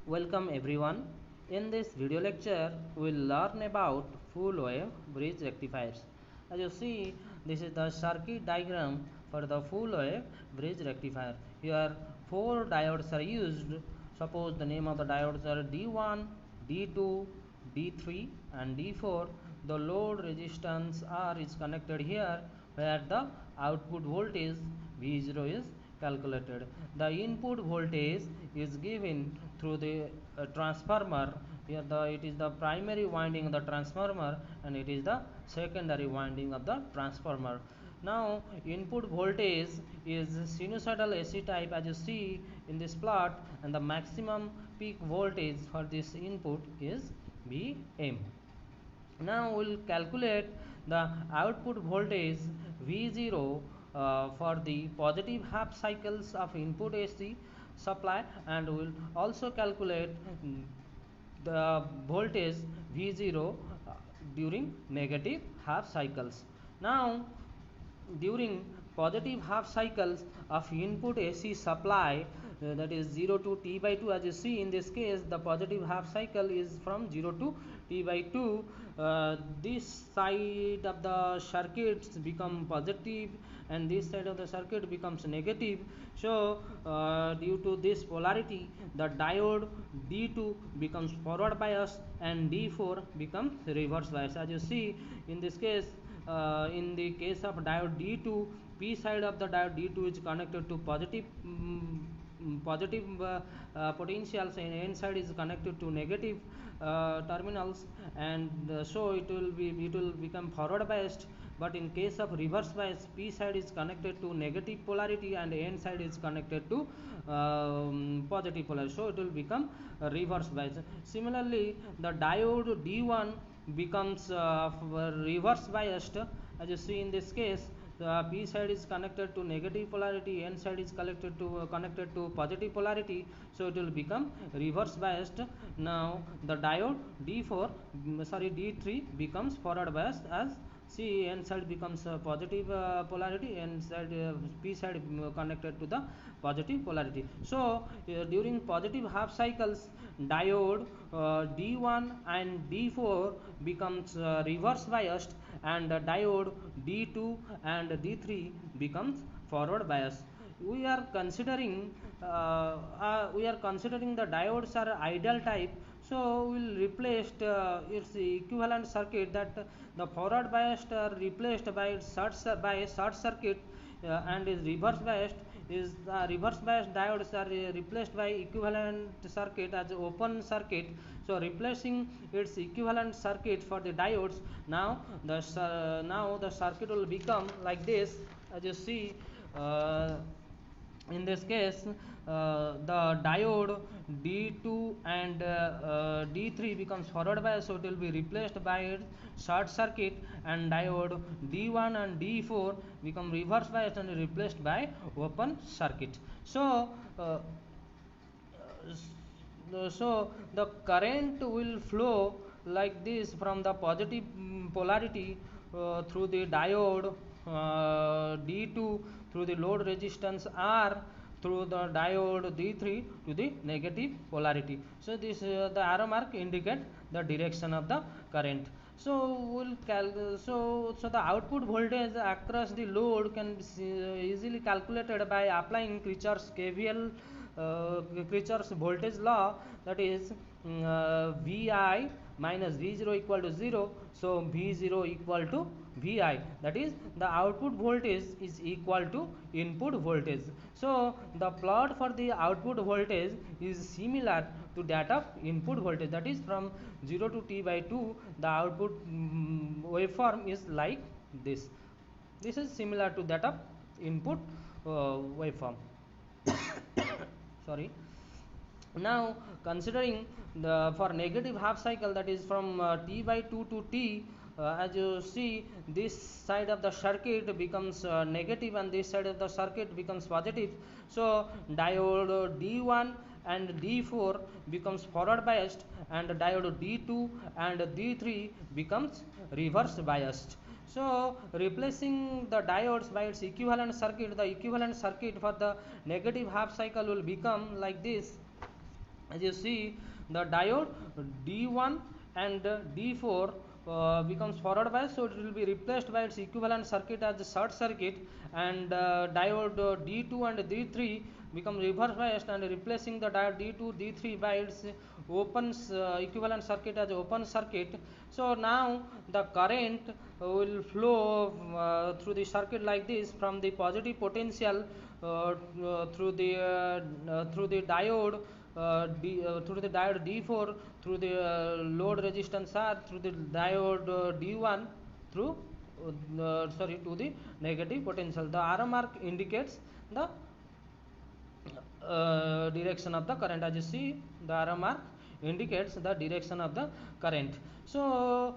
Welcome everyone. In this video lecture, we will learn about full wave bridge rectifiers. As you see, this is the circuit diagram for the full wave bridge rectifier. Here, four diodes are used. Suppose the name of the diodes are D1, D2, D3 and D4. The load resistance R is connected here, where the output voltage V0 is calculated. The input voltage is given through the transformer. Here it is the primary winding of the transformer and it is the secondary winding of the transformer. Now input voltage is sinusoidal AC type, as you see in this plot, and the maximum peak voltage for this input is Vm. Now we'll calculate the output voltage V0 for the positive half cycles of input AC supply, and we'll also calculate the voltage V0 during negative half cycles. Now during positive half cycles of input AC supply, that is 0 to T by 2, as you see in this case the positive half cycle is from 0 to T by 2. This side of the circuits become positive and this side of the circuit becomes negative. So due to this polarity, the diode D2 becomes forward bias and D4 becomes reverse bias. As you see in this case, in the case of diode D2, P side of the diode D2 is connected to positive potentials, and N side is connected to negative terminals, and so it will become forward biased. But in case of reverse bias, P side is connected to negative polarity and N side is connected to positive polarity, so it will become reverse bias. Similarly, the diode D1 becomes reverse biased. As you see in this case, the P side is connected to negative polarity, N side is connected to positive polarity, so it will become reverse biased. Now the diode D3 becomes forward biased, as see N side becomes positive polarity, N side P side connected to the positive polarity. So during positive half cycles, diode D1 and D4 becomes reverse biased, and diode D2 and D3 becomes forward bias. We are considering the diodes are ideal type, so we will replace its equivalent circuit, that the forward biased are replaced by short circuit, and is reverse biased reverse biased diodes are replaced by equivalent circuit as open circuit. So replacing its equivalent circuit for the diodes, now the circuit will become like this. As you see in this case, the diode D2 and D3 becomes forward bias, so it will be replaced by short circuit, and diode D1 and D4 become reverse bias and replaced by open circuit. So the current will flow like this from the positive polarity through the diode D2 through the load resistance R through the diode D3 to the negative polarity. So this the arrow mark indicate the direction of the current. So so the output voltage across the load can be easily calculated by applying Kirchhoff's KVL, Kirchhoff's voltage law, that is Vi minus V0 equal to 0. So V0 equal to Vi, that is the output voltage is equal to input voltage. So the plot for the output voltage is similar to that of input voltage, that is from 0 to T by 2 the output waveform is like this. This is similar to that of input waveform. Sorry. Now considering the for negative half cycle, that is from T by 2 to T, as you see this side of the circuit becomes negative and this side of the circuit becomes positive. So diode D1 and D4 becomes forward biased, and diode D2 and D3 becomes reverse biased. So replacing the diodes by its equivalent circuit, the equivalent circuit for the negative half cycle will become like this. As you see, the diode D1 and D4 becomes forward bias, so it will be replaced by its equivalent circuit as a short circuit, and diode D2 and D3 become reverse biased and replacing the diode D2 D3 by its open equivalent circuit as open circuit. So now the current will flow through the circuit like this from the positive potential through the diode through the diode D4 through the load resistance R through the diode D1 through to the negative potential. The arrow mark indicates the direction of the current. As you see, the arrow mark indicates the direction of the current. The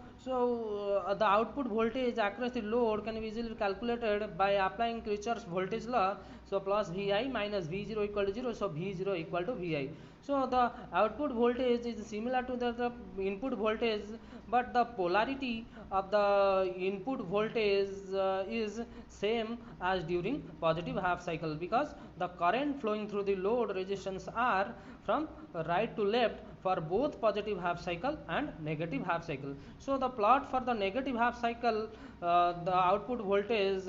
output voltage across the load can be easily calculated by applying Kirchhoff's voltage law. So plus Vi minus V0 equal to 0, so V0 equal to Vi. So the output voltage is similar to the input voltage, but the polarity of the input voltage is same as during positive half cycle, because the current flowing through the load resistance R from right to left for both positive half cycle and negative half cycle. So the plot for the negative half cycle, the output voltage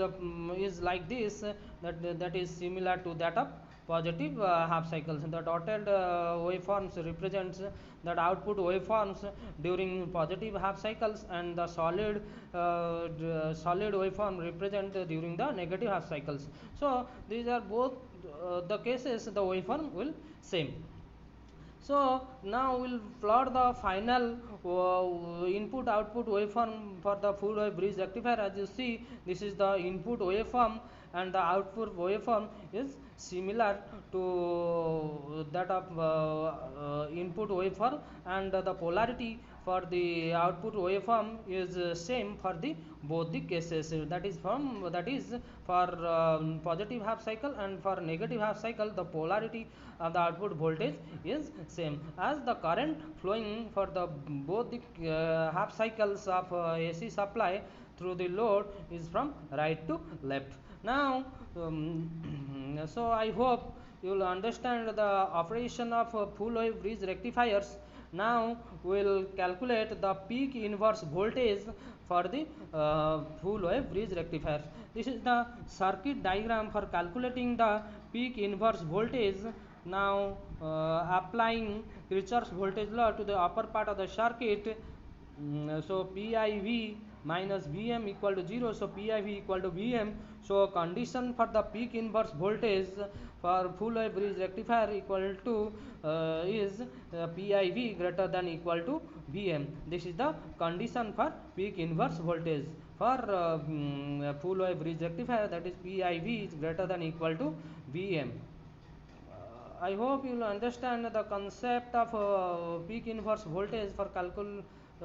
is like this, that is similar to that of positive half cycles. The dotted waveforms represents that output waveforms during positive half cycles, and the solid waveform represent during the negative half cycles. So these are both the cases the waveform will same. So now we'll plot the final input output waveform for the full wave bridge rectifier. As you see, this is the input waveform and the output waveform is similar to that of input waveform, and the polarity for the output waveform is same for the both the cases. That is for positive half cycle, and for negative half cycle the polarity of the output voltage is same, as the current flowing for the both the half cycles of AC supply through the load is from right to left. Now so I hope you will understand the operation of full wave bridge rectifiers. Now we will calculate the peak inverse voltage for the full wave bridge rectifiers. This is the circuit diagram for calculating the peak inverse voltage. Now applying Kirchhoff's voltage law to the upper part of the circuit, so PIV minus Vm equal to 0, so PIV equal to Vm. So condition for the peak inverse voltage for full wave bridge rectifier equal to is PIV greater than equal to Vm. This is the condition for peak inverse voltage for full wave bridge rectifier, that is PIV is greater than equal to Vm. I hope you will understand the concept of peak inverse voltage for I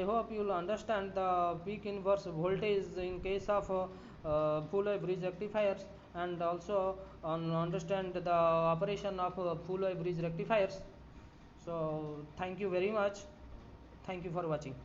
hope you will understand the peak inverse voltage in case of full wave bridge rectifiers, and also understand the operation of full wave bridge rectifiers. So thank you very much. Thank you for watching.